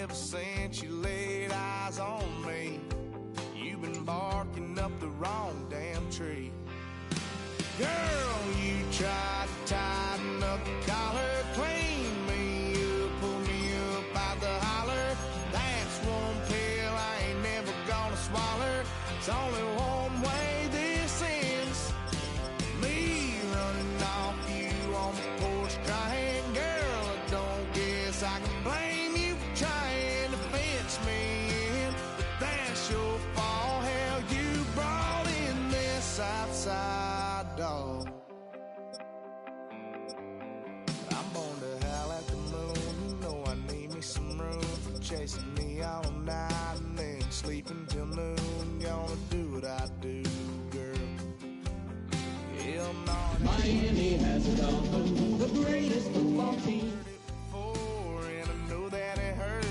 Ever since you laid eyes on me, you've been barking up the wrong damn tree. Girl, you tried to tighten up the collar, clean me up, pull me up out the holler. That's one pill I ain't never gonna swallow. It's only one way this ends. Me running off you on the porch crying. Girl, I don't guess I can blame you for trying to fence me in, but that's your fault. Hell, you brought in this outside dog. I'm born to howl at the moon. You know I need me some room for chasing me all night and then sleeping till noon. Gonna do what I do, girl. Hell no. Miami has it all, the greatest football team. And I know that it hurts.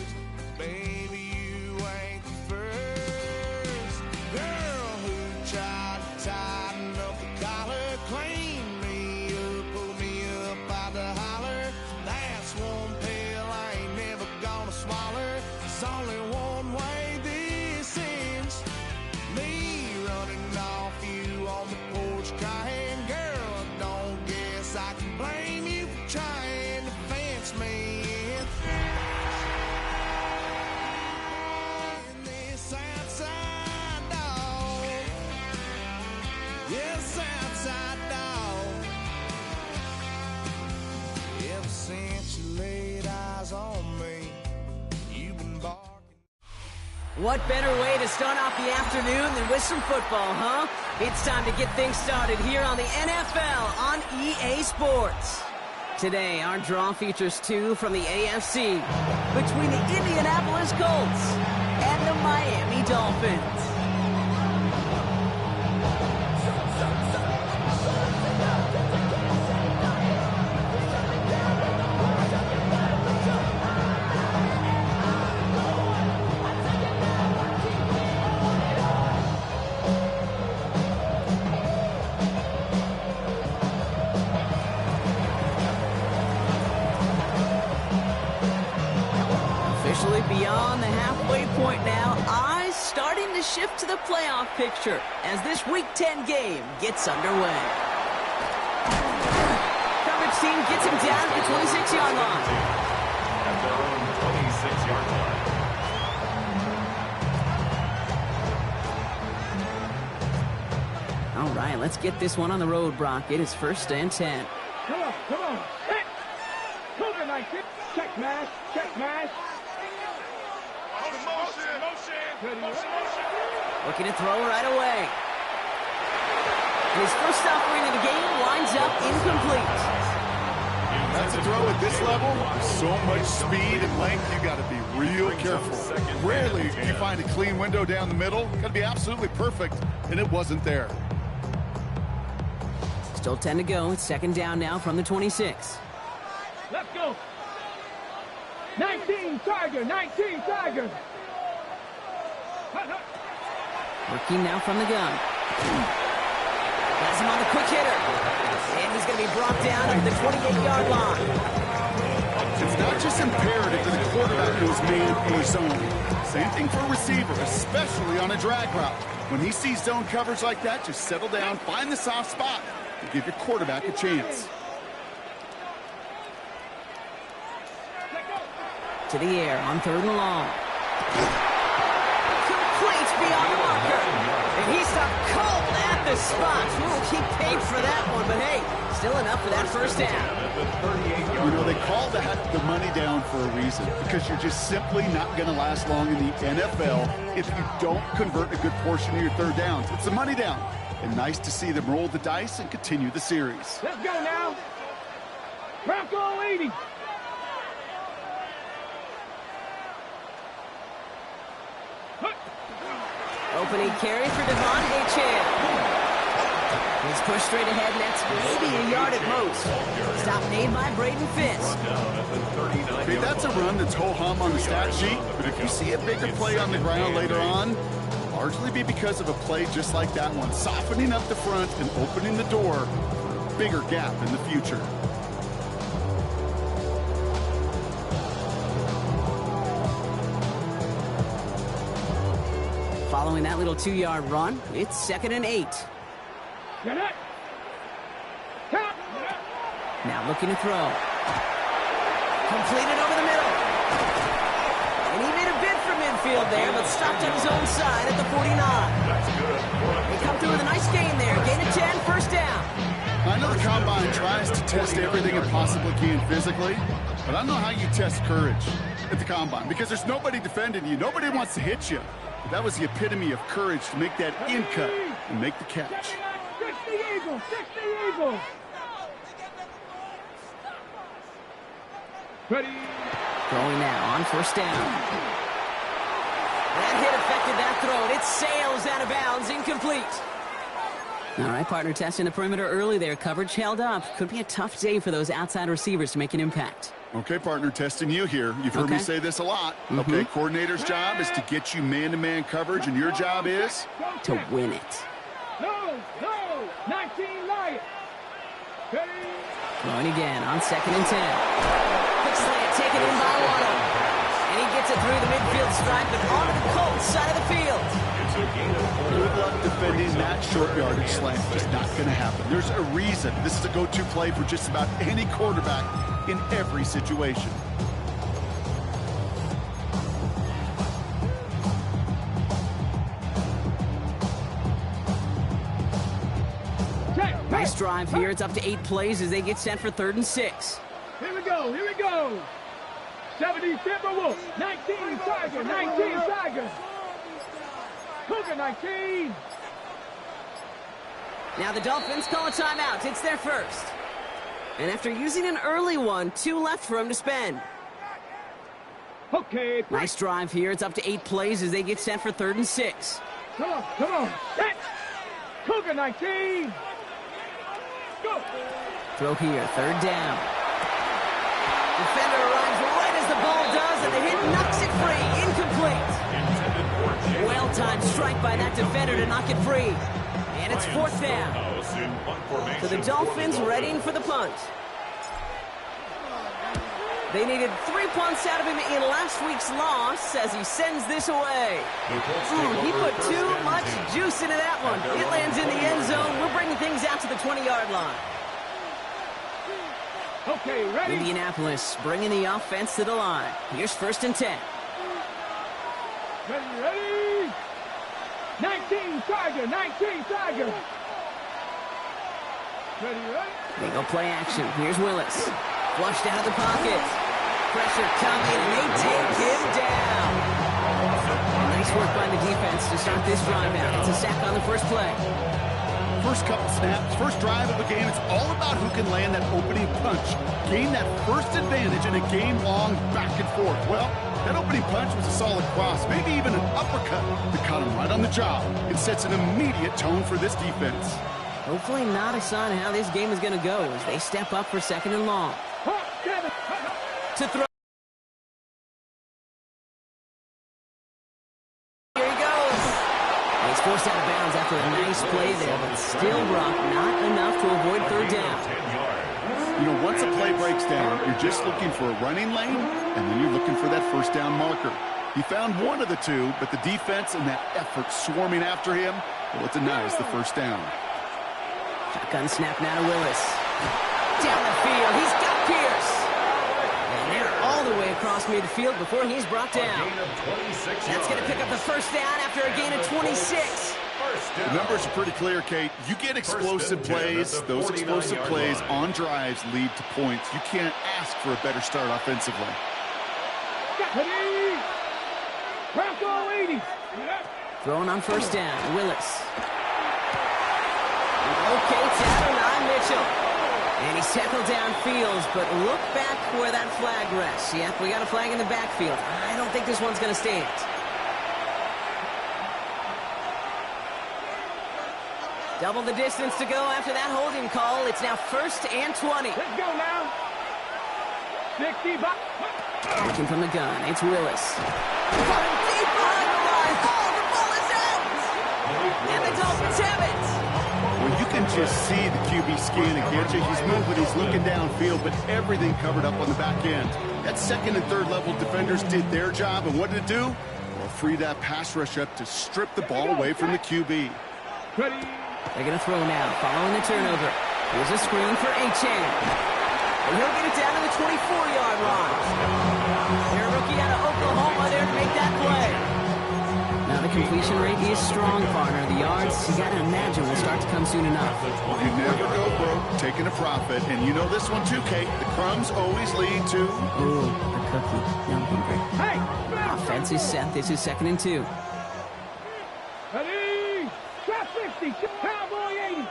Baby, you ain't the first girl who tried to tighten up the collar, clean me up, pull me up out the holler. That's one pill I ain't never gonna swallow. It's only one way this ends. Me running off you on the porch crying. Girl, I don't guess I can blame you for trying to fence me in. In this outside dog. Yes, outside dog. Ever since you laid eyes on me, you've been barking. What better way to start off the afternoon than with some football, huh? It's time to get things started here on the NFL on EA Sports. Today, our draw features two from the AFC between the Indianapolis Colts and the Miami Dolphins. Beyond the halfway point now, eyes starting to shift to the playoff picture as this Week 10 game gets underway. Coverage team gets him down at the 26-yard line. At their own 26-yard line. All right, let's get this one on the road, Brock. It is 1st and 10. Come on. Hit. Cougar night. Check mash. Looking to throw right away. His first offering of the game winds up incomplete. That's a throw at this level. With so much speed and length, you got to be real careful. Rarely do you find a clean window down the middle. Got to be absolutely perfect, and it wasn't there. Still 10 to go. It's 2nd down now from the 26. Let's go. 19 Tiger. Working now from the gun. Has him on the quick hitter. And he's going to be brought down at the 28-yard line. It's not just imperative that the quarterback knows man or zone. Same thing for a receiver, especially on a drag route. When he sees zone coverage like that, just settle down, find the soft spot, and give your quarterback a chance. To the air on 3rd and long. Complete beyond the marker. And he stopped cold at the spot. We'll keep paid for that one, but hey, still enough for that 1st down. You know, they call that the money down for a reason, because you're just simply not going to last long in the NFL if you don't convert a good portion of your 3rd downs. It's the money down. And nice to see them roll the dice and continue the series. Let's go now. Bronco 80. Opening carry for Devon Achane. He's pushed straight ahead, and that's maybe a yard at most. Stop made by Braden Fisk. Okay, that's a run that's ho-hum on the stat sheet, but if you see a bigger play on the ground later on, largely be because of a play just like that one, softening up the front and opening the door for a bigger gap in the future. Following that little 2-yard run, it's 2nd and 8. Get it. Count. Now looking to throw. Completed over the middle. And he made a bid for midfield there, but stopped on his own side at the 49. That's good. They come through with a nice gain there. Gain of 10, first down. I know the Combine tries to test everything it possibly can physically, but I don't know how you test courage at the Combine because there's nobody defending you. Nobody wants to hit you. But that was the epitome of courage to make that in cut and make the catch. 60 Eagles. 60 Eagles. Ready. Throwing now on first down. That hit affected that throw, and it sails out of bounds, incomplete. All right, partner, testing the perimeter early there. Coverage held up. Could be a tough day for those outside receivers to make an impact. Okay, partner, testing you here. You've heard me say this a lot. Okay, coordinator's job is to get you man-to-man coverage, and your job is? To win it. No. 19 Lions. Ready. Throwing again on 2nd and 10. Quick slant taken in by Waddle. And he gets it through the midfield stripe and onto the Colts side of the field. It's a gain of 4. Good luck defending that short yardage slant. Just not going to happen. There's a reason. This is a go-to play for just about any quarterback in every situation. Nice drive here. It's up to 8 plays as they get set for 3rd and 6. Here we go. 70 Timberwolves. 19 Tiger. 19 Tiger. Cougar 19. Now the Dolphins call a timeout. It's their first. And after using an early one, 2 left for him to spend. Okay. Nice drive here. It's up to 8 plays as they get set for 3rd and 6. Come on. Set. Cougar 19. Go. Throw here, 3rd down. Defender arrives right as the ball does, and the hit knocks it free. Incomplete. Well-timed strike by that defender to knock it free. And it's 4th down. So the Dolphins readying for the punt. They needed 3 punts out of him in last week's loss as he sends this away. He put too much juice into that one. It lands in the end zone. We're bringing things out to the 20-yard line. Okay, ready. Indianapolis bringing the offense to the line. Here's 1st and 10. Ready. 19 Tiger. Ready. They go play action. Here's Willis. Flushed out of the pocket. Pressure coming, and they take him down. Nice work by the defense to start this drive out. It's a sack on the first play. First couple snaps, first drive of the game, it's all about who can land that opening punch. Gain that first advantage in a game-long back and forth. Well, that opening punch was a solid cross, maybe even an uppercut that caught him right on the job. It sets an immediate tone for this defense. Hopefully not a sign of how this game is going to go as they step up for 2nd and long. To throw. Here he goes. He's forced out of bounds after a nice play there, but still, Brock, not enough to avoid 3rd down. You know, once a play breaks down, you're just looking for a running lane, and then you're looking for that first down marker. He found one of the two, but the defense and that effort swarming after him, well, it denies the first down. Shotgun snap now to Willis. Down the field, he's got Pierce. And they're all the way across midfield before he's brought down. That's going to pick up the first down after a gain of 26. The numbers are pretty clear, Kate. You get explosive plays. Those explosive plays on drives lead to points. You can't ask for a better start offensively. Bronco 80. Throwing on first down, Willis. Locates Adonai Mitchell. And he's tackled downfield, but look back where that flag rests. Yep, we got a flag in the backfield. I don't think this one's going to stand. Double the distance to go after that holding call. It's now 1st and 20. Let's go now. 60 bucks. Looking from the gun, it's Willis. Coming deep behind the line. Oh, the ball is out! And the Dolphins have it. Well, you can just see the QB scanning, can't you? He's moving, he's looking downfield, but everything covered up on the back end. That 2nd and 3rd level defenders did their job, and what did it do? Well, Will free that pass rush up to strip the ball away from the QB. Ready. They're going to throw now, following the turnover. Here's a screen for Achane. And he'll get it down to the 24-yard line. Their rookie out of Oklahoma there to make that play. Now the completion rate is strong, partner. The yards, you got to imagine, will start to come soon enough. You never go broke taking a profit. And you know this one too, Kate. The crumbs always lead to... Ooh, a cookie. No hungry. Hey! Offense is set. This is 2nd and 2. Ready. Trap 50. Cowboy 80.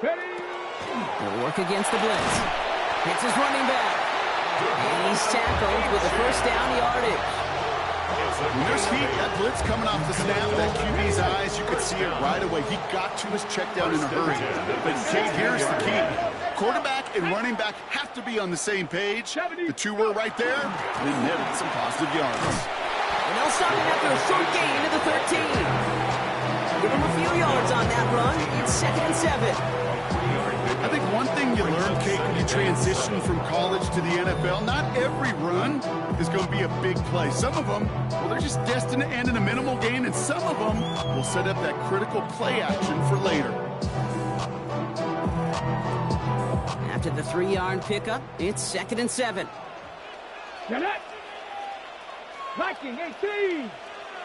Ready. He'll work against the blitz. Hits his running back. And he's tackled with a first down yardage. When there's heat, that blitz coming off the snap, that QB's eyes, you could see it right away. He got to his check down in a hurry. But Kate, here's the key. Quarterback and running back have to be on the same page. The two were right there. They netted some positive yards. And they'll stop him after a short gain to the 13. Give him a few yards on that run. It's 2nd and 7. I think one thing you learn, Kate, when you transition from college to the NFL, not every run is going to be a big play. Some of them, well, they're just destined to end in a minimal gain, and some of them will set up that critical play action for later. After the 3-yard pickup, it's 2nd and 7. Get it. Viking 18.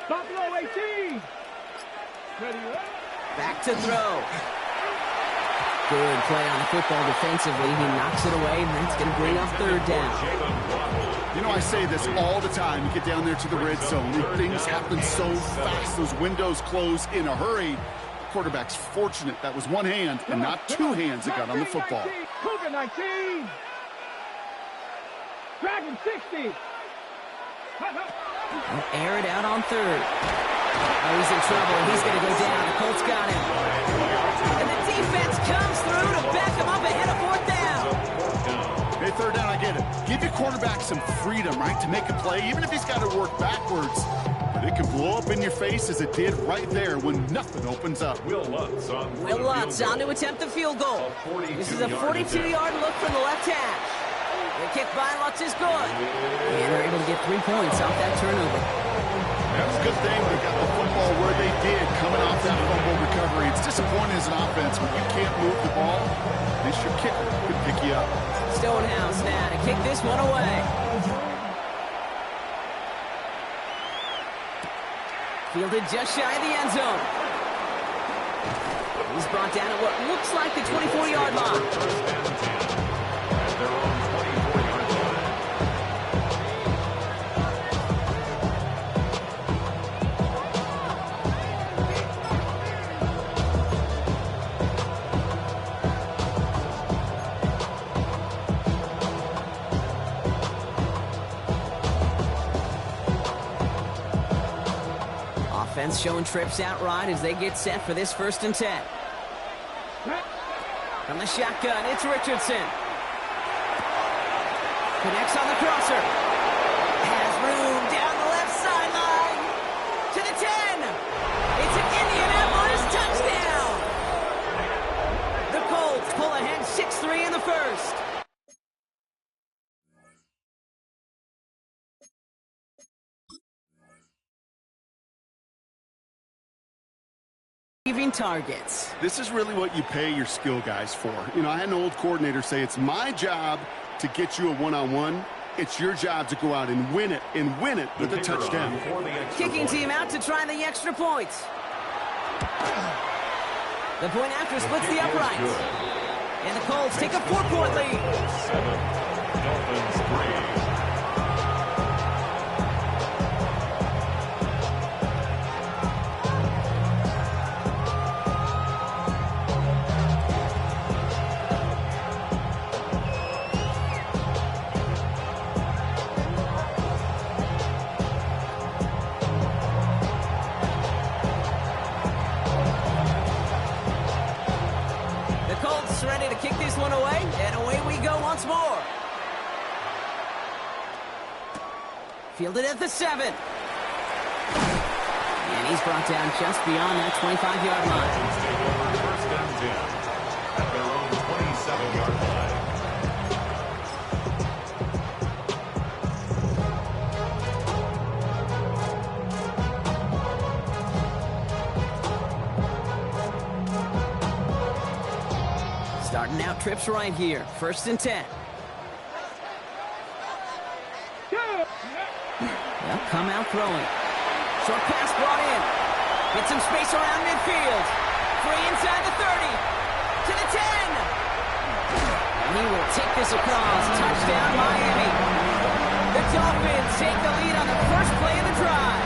Buffalo 18. Ready. Back to throw. Good play on the football defensively. He knocks it away, and that's going to bring up 3rd down. You know, I say this all the time. You get down there to the red zone, and things happen so fast. Those windows close in a hurry. The quarterback's fortunate that was one hand and not two hands that got on the football. Cougar 19. Dragon 60. He'll air it out on 3rd. Oh, he's in trouble. He's going to go down. The Colts got him. And the defense comes through to back him up ahead of 4th down. Hey, 3rd down, I get it. Give your quarterback some freedom, right, to make a play, even if he's got to work backwards. But it can blow up in your face as it did right there when nothing opens up. Will Lutz on to attempt the field goal. This is a 42-yard look from the left hash. The kick by Lutz is good. And they're able to get 3 points off that turnover. That's a good thing they got the football where they did coming off that fumble recovery. It's disappointing as an offense when you can't move the ball. At least your kicker could pick you up. Stonehouse now to kick this one away. Fielded just shy of the end zone. He's brought down at what looks like the 24-yard line. They're on 24-yard line. Offense showing trips out right as they get set for this 1st and 10. From the shotgun, it's Richardson. Connects on the crosser. Has room down the left sideline. To the 10. It's an Indianapolis touchdown. The Colts pull ahead 6-3 in the 1st. Targets. This is really what you pay your skill guys for. You know, I had an old coordinator say it's my job to get you a one-on-one. It's your job to go out and win it with a touchdown. Kicking team out to try the extra points. The point after splits the uprights. And the Colts take a 4-point lead. 7, Dolphins 3. Ready to kick this one away, and away we go once more. Fielded at the 7. And he's brought down just beyond that 25-yard line. Take over 1st and 10 at their own 27-yard line. Starting out trips right here. 1st and 10. They'll come out throwing. Short pass brought in. Get some space around midfield. Free inside the 30. To the 10. And he will take this across. Touchdown, Miami. The Dolphins take the lead on the first play of the drive.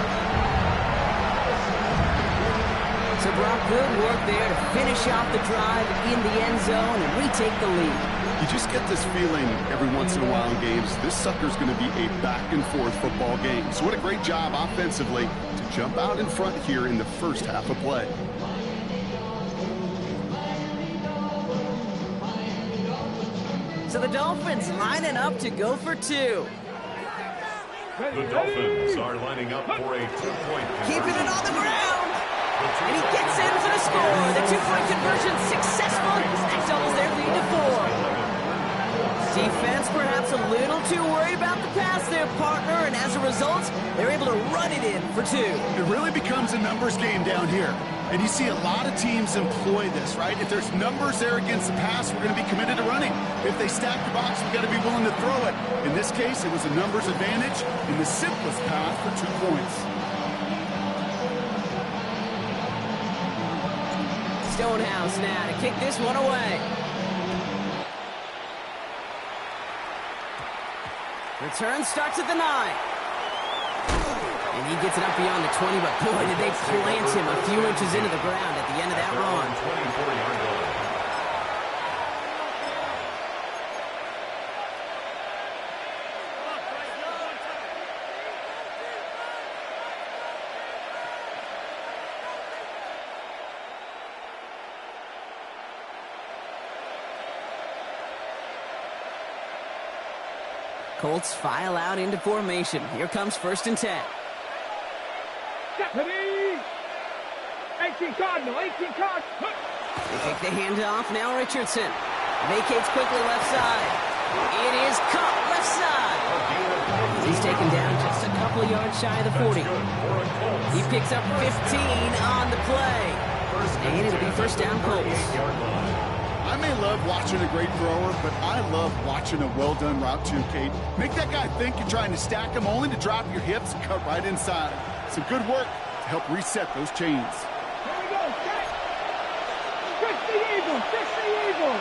So, Brock, good work there to finish off the drive in the end zone, and we take the lead. You just get this feeling every once in a while in games, this sucker's going to be a back-and-forth football game. So what a great job offensively to jump out in front here in the first half of play. So the Dolphins lining up to go for 2. The Dolphins are lining up for a 2-point conversion. Keeping it on the ground. And he gets in for the score. The 2-point conversion successful. That doubles their lead to 4. Defense perhaps a little too worried about the pass there, partner. And as a result, they're able to run it in for 2. It really becomes a numbers game down here. And you see a lot of teams employ this, right? If there's numbers there against the pass, we're going to be committed to running. If they stack the box, we've got to be willing to throw it. In this case, it was a numbers advantage in the simplest path for 2 points. Stonehouse now to kick this one away. Return starts at the 9. And he gets it up beyond the 20, but boy, did they plant him a few inches into the ground at the end of that run. 24-yard line. Colts file out into formation. Here comes 1st and 10. Deputy! 18 Cardinal, 18 Cardinal. They take the handoff. Now Richardson vacates quickly left side. It is caught left side. He's taken down just a couple of yards shy of the 40. He picks up 15 on the play. And it'll be 1st down Colts. I may love watching a great thrower, but I love watching a well-done route too, Kate. Make that guy think you're trying to stack him, only to drop your hips and cut right inside. Some good work to help reset those chains. Here we go, set. Fish the eagle, fish the eagle.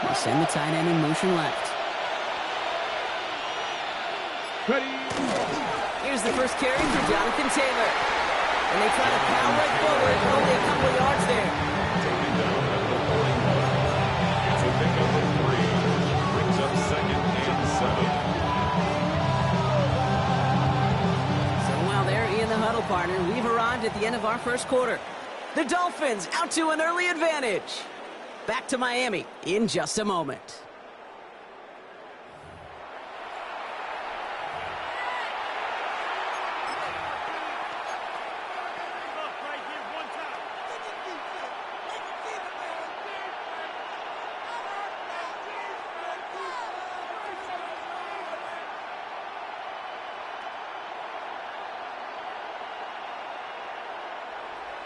They send the tight end in motion left. Ready. Here's the first carry for Jonathan Taylor. And they try to power it forward, only a couple of yards there. Taking down at the 45. It's a pick up of 3. Brings up 2nd and 7. So while they're in the huddle, partner, we've arrived at the end of our first quarter. The Dolphins out to an early advantage. Back to Miami in just a moment.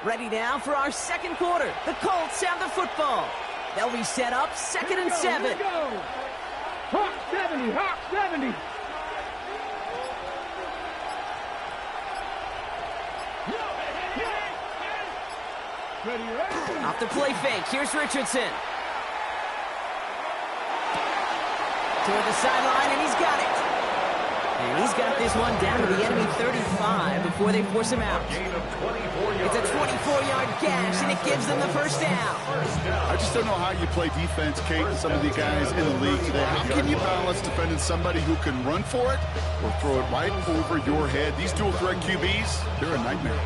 Ready now for our second quarter. The Colts have the football. They'll be set up 2nd and 7. Here we go. Hawk 70, Hawk 70. Ready, ready. Off the play fake. Here's Richardson. Toward the sideline, and he's got it. And he's got this one down to the enemy 35 before they force him out. It's a 24-yard gash, and it gives them the 1st down. I just don't know how you play defense, Kate, with some of the guys in the league today. How can you balance defending somebody who can run for it or throw it right over your head? These dual threat QBs, they're a nightmare.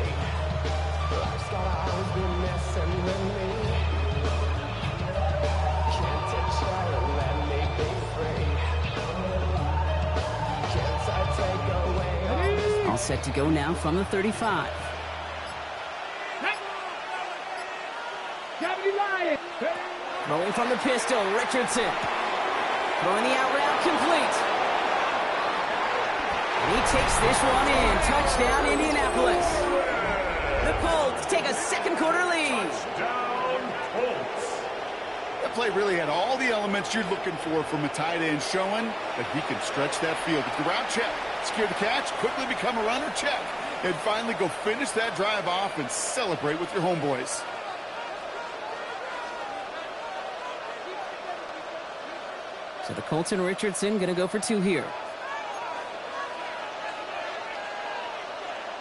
All set to go now from the 35. Rolling from the pistol, Richardson. Throwing the out route complete. And he takes this one in. Touchdown, Indianapolis. The Colts take a second quarter lead. Down Colts. The That play really had all the elements you're looking for from a tight end, showing that he can stretch that field. With the route, check. Secure the catch, quickly become a runner, check. And finally go finish that drive off and celebrate with your homeboys. So the Colts and Richardson going to go for 2 here.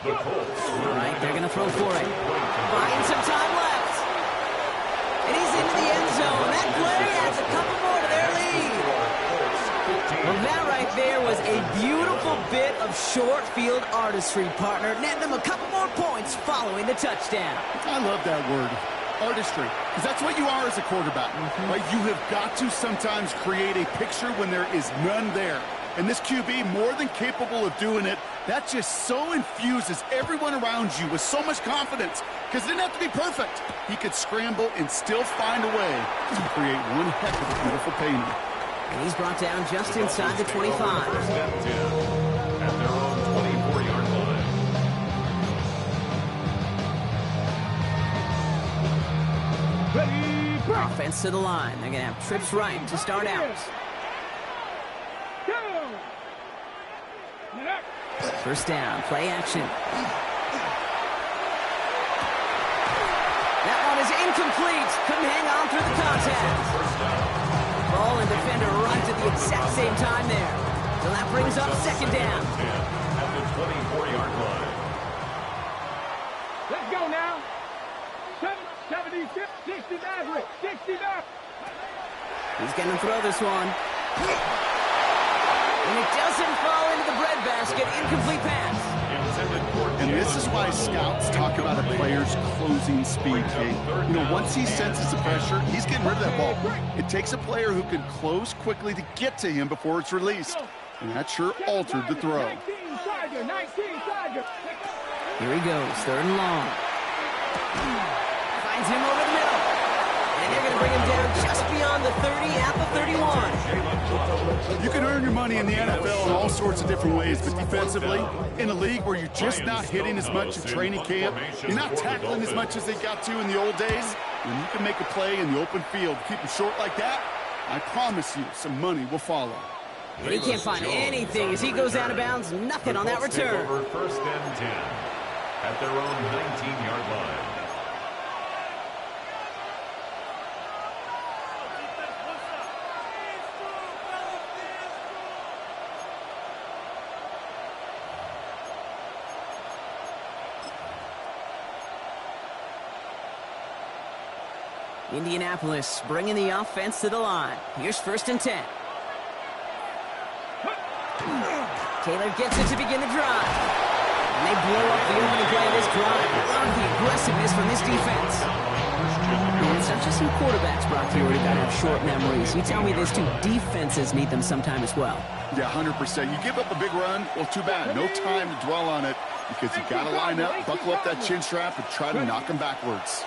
The Colts. All right, they're going to throw for it. Buying some time left. And he's into the end zone. That play adds a couple more to their lead. Well, that right there was a beautiful bit of short field artistry, partner. Netting them a couple more points following the touchdown. I love that word, artistry, because that's what you are as a quarterback. Right? You have got to sometimes create a picture when there is none there. And this QB, more than capable of doing it, that just so infuses everyone around you with so much confidence, because it didn't have to be perfect. He could scramble and still find a way to create one heck of a beautiful painting. And he's brought down just inside the 25. First and 10 at their own 24-yard line. Ready, break. Offense to the line. They're going to have trips right to start out. Go. First down, play action. That one is incomplete. Couldn't hang on through the contact. Ball and defender runs at the exact same time there. So that brings up second down. At the 24-yard line. Let's go now. 70, 60 back, 60 back. He's going to throw this one. And it doesn't fall into the breadbasket. Incomplete pass. And this is why scouts talk about a player's closing speed, Kate. You know, once he senses the pressure, he's getting rid of that ball. It takes a player who can close quickly to get to him before it's released. And that sure altered the throw. 19 Tiger. Here he goes, third and long. Finds him over the middle. And they're going to bring him down just beyond the 30 at the 31. You can earn your money in the NFL in all sorts of different ways, but defensively, in a league where you're just not hitting as much in training camp, you're not tackling as much as they got to in the old days, when you can make a play in the open field, keep it short like that, I promise you some money will follow. And he can't find anything as he goes out of bounds. Nothing on that return. Over first and 10 at their own 19-yard line. Indianapolis bringing the offense to the line. Here's first and 10. Taylor gets it to begin the drive. And they blow up the opening play of this drive. Love the aggressiveness from this defense. And it's not just some quarterbacks, Brock, here who got to have short memories. You tell me these two defenses need them sometime as well. Yeah, 100%. You give up a big run, well, too bad. No time to dwell on it because you got to line up, buckle up that chin strap, and try to knock them backwards.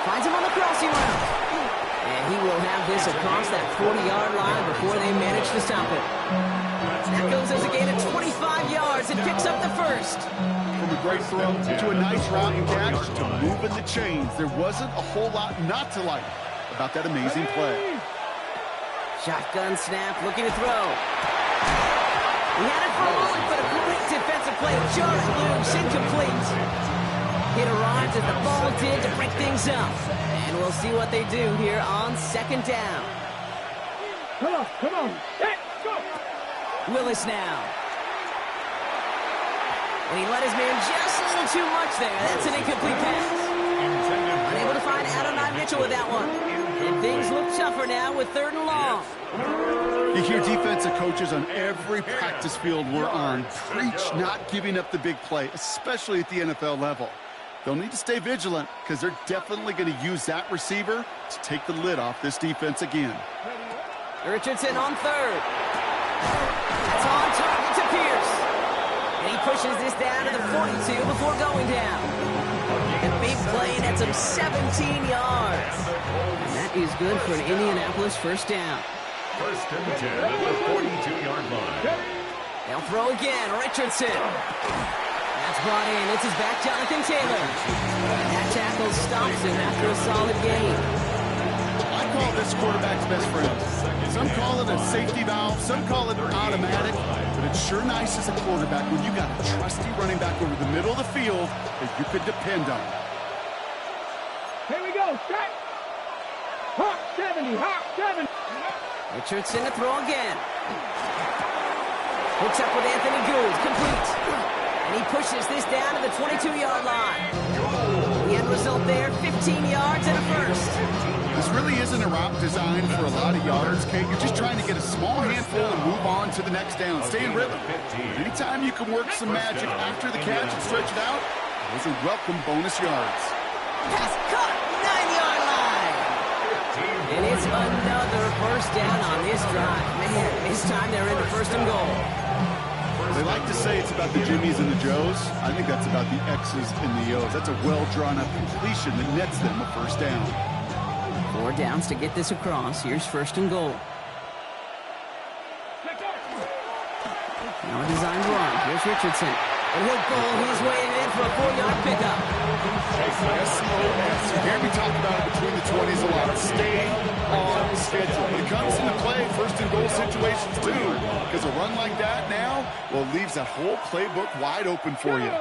Finds him on the crossing route. And he will have this across that 40-yard line before they manage to stop it. That goes as a gain of 25 yards and picks up the first. From a great throw to a nice route and catch to moving the chains, there wasn't a whole lot not to like about that amazing play. Shotgun snap, looking to throw. He had it for a moment, but a great defensive play. Just loose, incomplete. It arrived as the ball did to break things up. And we'll see what they do here on second down. Come on. Hey, go. Willis now. And he let his man just a little too much there. That's an incomplete pass. Unable to find Adonai Mitchell with that one. And things look tougher now with third and long. You hear defensive coaches on every practice field we're on preach not giving up the big play, especially at the NFL level. They'll need to stay vigilant because they're definitely going to use that receiver to take the lid off this defense again. Richardson on third. That's on target to Pierce. And he pushes this down to the 42 before going down. A big play, that's him 17 yards. And that is good for an Indianapolis first down. First and 10 at the 42-yard line. They'll throw again. Richardson. That's brought in. It's his back, Jonathan Taylor. And that tackle stops him after a solid gain. I call this quarterback's best friend. Some call it a safety valve, some call it automatic, but it's sure nice as a quarterback when you got a trusty running back over the middle of the field that you could depend on. Here we go, set. Hawk 70, Hawk 70. Richardson to throw again. Hooks up with Anthony Gould, complete. And he pushes this down to the 22-yard line. The end result there, 15 yards and a first. This really isn't a route designed for a lot of yards, Kate. You're just trying to get a small handful and move on to the next down. Stay in rhythm. Anytime you can work some magic after the catch and stretch it out, those are welcome bonus yards. Pass caught, 9-yard line. And it's another first down on this drive. Man, this time they're in the first and goal. They like to say it's about the Jimmies and the Joes. I think that's about the X's and the O's. That's a well-drawn-up completion that nets them a first down. 4 downs to get this across. Here's first and goal. Now a designed run. Here's Richardson. And he'll goal his way in for a 4-yard pickup. S-O-S. You hear me talk about it between the 20s a lot. Stay on schedule. When it comes into play, first and goal situations too. Because a run like that now, well, leaves that whole playbook wide open for you.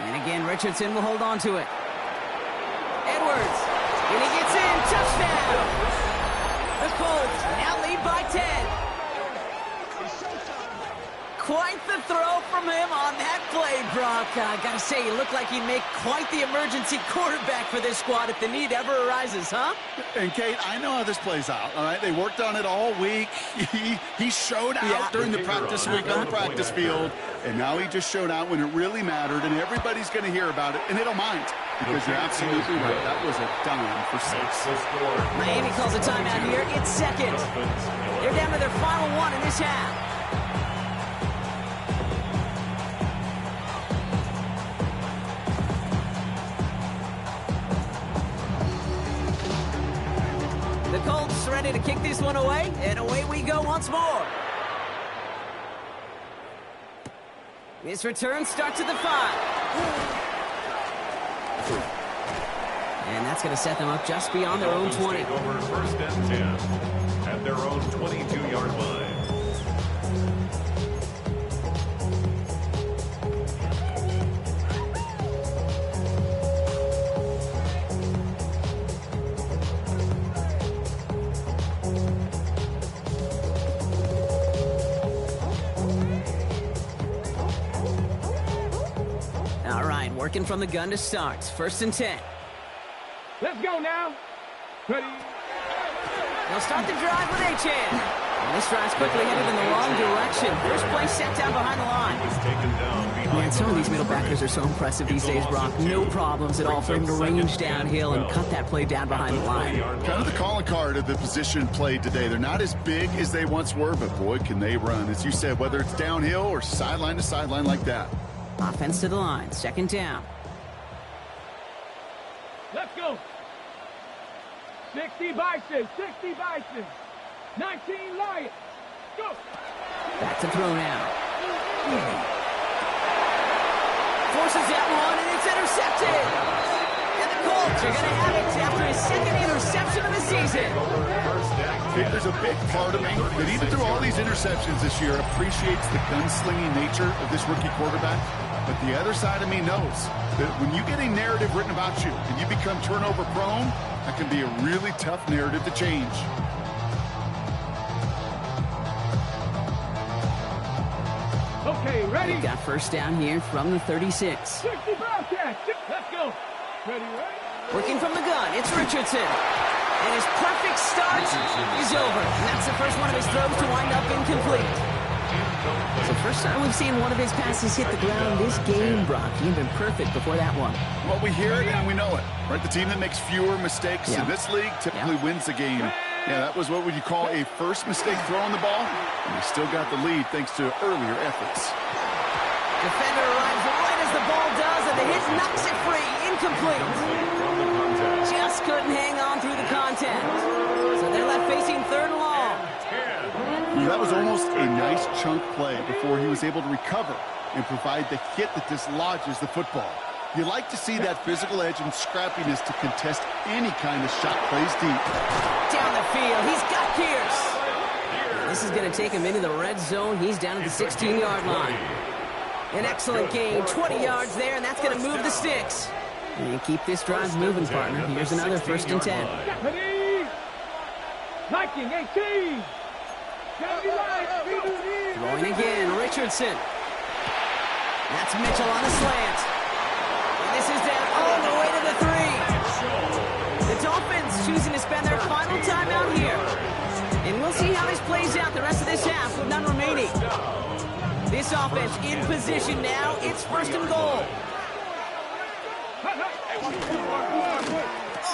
And again, Richardson will hold on to it. Edwards. And he gets in. Touchdown. The Colts now lead by 10. Quite the throw from him on that play, Brock. I gotta say, he looked like he'd make quite the emergency quarterback for this squad if the need ever arises, huh? And, Kate, I know how this plays out, all right? They worked on it all week. He showed out during the practice week on the practice field, and now he just showed out when it really mattered, and everybody's going to hear about it, and they don't mind, because you're absolutely right. That was a dime for 6. Miami calls a timeout here. It's second. They're down to their final one in this half. The Colts ready to kick this one away, and away we go once more. This return starts at the 5. And that's going to set them up just beyond their own 20. Over first and 10 at their own 22-yard line. Working from the gun to start. First and 10. Let's go now. Ready? They'll start the drive with H.N. And this drive's quickly headed in the wrong direction. First play set down behind the line. Man, some of these middle backers are so impressive these days, Brock. No problems at all for him to range downhill and cut that play down behind the line. Kind of the calling card of the position played today. They're not as big as they once were, but boy, can they run. As you said, whether it's downhill or sideline to sideline like that. Offense to the line. Second down. Let's go. 60 Bison. 60 Bison. 19 Lions. Go. Back to throw now. Forces that one, and it's intercepted. And the Colts are going to have it after his second interception of the season. There's a big part of me that even through all these interceptions this year appreciates the gunslinging nature of this rookie quarterback. But the other side of me knows that when you get a narrative written about you and you become turnover prone, that can be a really tough narrative to change. Okay, ready? We've got first down here from the 36. 60 Bobcats. Let's go. Ready, ready? Working from the gun, it's Richardson. And his perfect start is over. And that's the first one of his throws to wind up incomplete. It's the first time we've seen one of his passes hit the ground this game, Brock. He'd been perfect before that one. Well, we hear it and we know it. Right? The team that makes fewer mistakes in this league typically wins the game. Yeah, that was what would you call a first mistake throwing the ball. And they still got the lead thanks to earlier efforts. Defender arrives right as the ball does, and the hit knocks it free. Incomplete. Just couldn't hang on through the contact. So they're left facing third and long. That was almost a nice chunk play before he was able to recover and provide the hit that dislodges the football. You like to see that physical edge and scrappiness to contest any kind of shot plays deep. Down the field, he's got Pierce. This is going to take him into the red zone. He's down at the 16-yard line. An excellent gain, 20 yards there, and that's going to move the sticks. And you keep this drive moving, partner. Here's another 1st and 10. Viking 18. Throwing again, Richardson. That's Mitchell on the slant. And this is down all the way to the 3. The Dolphins choosing to spend their final time out here. And we'll see how this plays out the rest of this half with none remaining. This offense in position now. It's 1st and goal.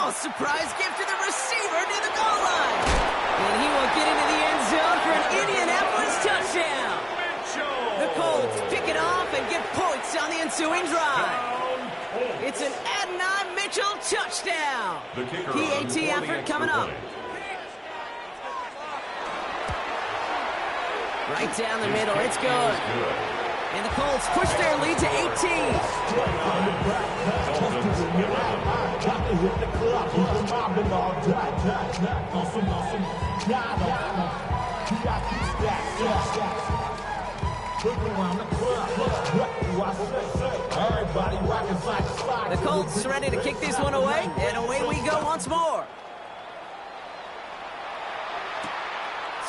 Oh, surprise gift to the receiver near the goal line. And he will get into the end zone for an Indianapolis touchdown. The Colts pick it off and get points on the ensuing drive. It's an Adonai Mitchell touchdown. PAT effort coming up. Right down the middle, it's good. And the Colts push their lead to 18. The Colts ready to kick this one away, and away we go once more.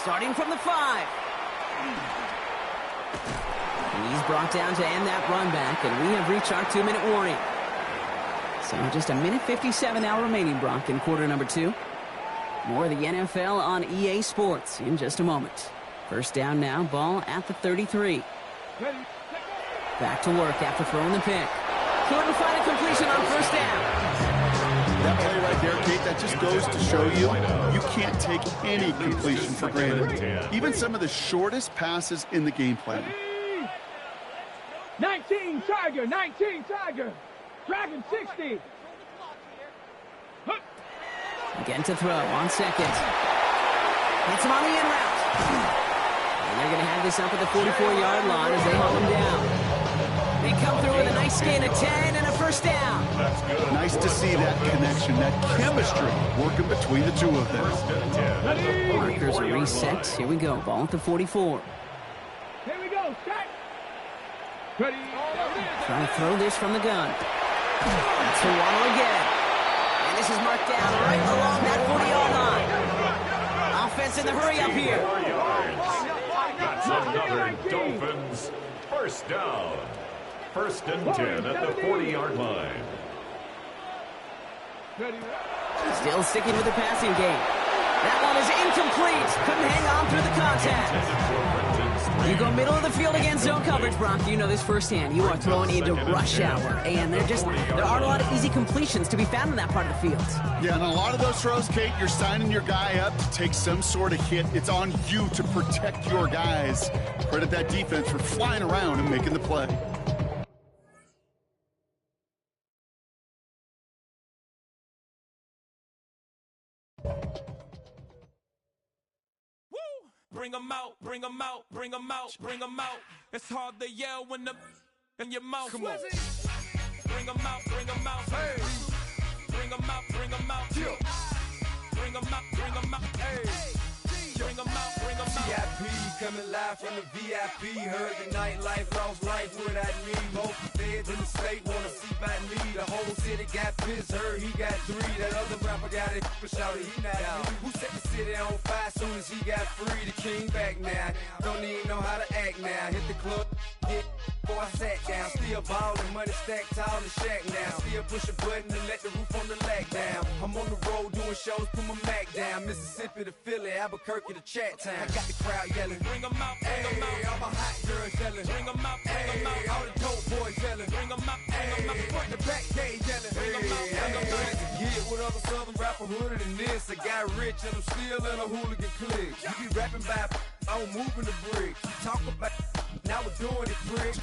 Starting from the 5. And he's brought down to end that run back, and we have reached our 2-minute warning. So just a minute 57 now remaining, Brock, in quarter number 2. More of the NFL on EA Sports in just a moment. First down now, ball at the 33. Back to work after throwing the pick. Couldn't find a completion on 1st down. That play right there, Kate, that just goes to show you can't take any completion for granted. Even some of the shortest passes in the game plan. 19 Tiger, 19 Tiger. Dragon 60. Again to throw on 2nd. Hits him on the in route. And they're going to have this up at the 44-yard line as they haul him down. They come through with a nice gain of 10 and a 1st down. Nice to see that connection, that chemistry working between the two of them. Markers are reset. Here we go. Ball at the 44. Here we go. Set. Ready. Trying to throw this from the gun. That's for Waddle again. And this is marked down right along that 40-yard line. Offense in the hurry up here. That's another Dolphins 1st down. 1st and 10 at the 40-yard line. Still sticking with the passing game. That one is incomplete. Couldn't hang on through the contact. You go middle of the field against zone coverage, Brock. You know this firsthand. You are throwing into rush hour. And there aren't a lot of easy completions to be found in that part of the field. Yeah, and a lot of those throws, Kate, you're signing your guy up to take some sort of hit. It's on you to protect your guys. Credit that defense for flying around and making the play. Bring 'em out, bring 'em out, bring 'em out, bring 'em out. It's hard to yell when the in your mouth. Come on. Bring 'em out, bring 'em out. Hey. Bring 'em out, bring 'em out. Bring 'em out, bring 'em out. Hey. Bring 'em out, bring 'em out. VIP coming live from the VIP. Heard the nightlife, lost life without me. Most feds in the state wanna see by me. The whole city got pissed, heard he got 3. That other rapper got it, but shouted he not me. Who set the city on fire soon as he got free? The king back now, don't even know how to act now. Hit the club, hit before I sat down. Still ballin', money stacked tall in the shack now. Still push a button and let the roof on the lag down. I'm on the road doing shows, put my Mac down. Mississippi to Philly, Albuquerque to Chat Town. I got the crowd yelling, bring 'em out, bring 'em out. All my hot girls yelling, bring 'em out, bring 'em out. All the dope boys yelling, bring 'em out, bring 'em out. Front the back gate yelling, bring 'em out, bring 'em out. Get with other southern rapper hooded than this. I got rich and I'm still in a hooligan clique. You be rapping by, I'm moving the bricks. You talk about Now we're doing it, prick.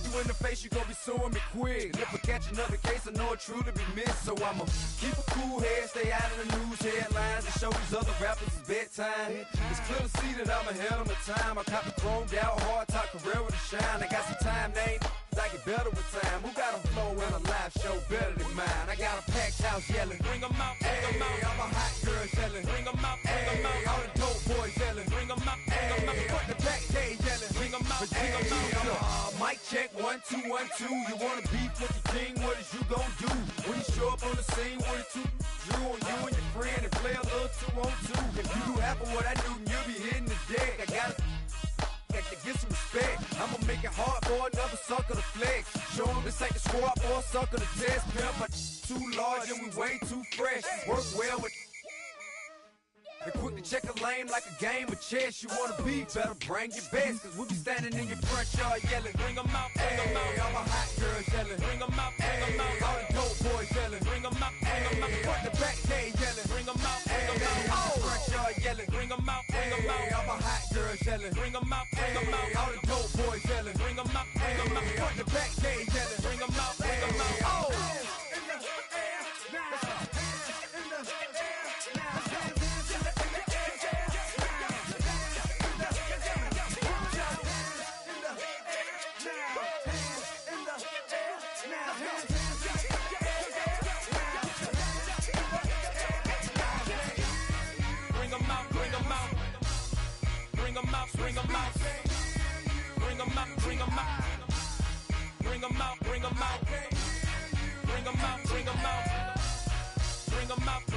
You in the face, you gon' be suing me quick. If I catch another case, I know it truly be missed. So I'ma keep a cool head, stay out of the news headlines, and show these other rappers it's bedtime. It's clear to see that I'm ahead of my time. I cop the chromed out, hard top career with a shine. I got some time, name. I get better with time. Who got a flow and a live show better than mine? I got a packed house yelling. Bring 'em out, bring 'em out. I'm a hot girl yelling. Bring 'em out, bring 'em out. All the dope boys yelling. Bring 'em out, bring 'em out. Front the back day yelling. Bring 'em out, bring 'em out. Mic check 1 2 1 2. You wanna beef with the king? What is you gon' do when you show up on the scene with a two? Drew on you and your friend and play a little 2 on 2. If you do half of what I do, you'll be hitting the deck. I gotta get some respect. I'ma make it hard for another sucker to flex. Show 'em this ain't the squad for a sucker to test. Pimp, but too large and we way too fresh. Work well with and quick to check a lane like a game of chess. You wanna be better, bring your best. Cause we'll be standing in your front yard yelling. Bring 'em out, bring 'em out. All my hot girls yelling. Bring 'em out, bring 'em out. All the dope boys yelling. Bring 'em out, bring 'em out. Front the back day yelling. Bring 'em out, bring 'em out. All the front yard yelling. Bring 'em out, bring 'em out. All my hot girls yelling. Bring 'em out, bring 'em out. All the dope boys yelling. Bring 'em out, bring 'em out. Front the back day yelling. Bring 'em out, bring 'em out. Oh! Bring 'em out, bring 'em out. Bring 'em out, bring 'em out. Bring 'em out, bring 'em out. Bring 'em out, bring 'em out. Bring 'em out.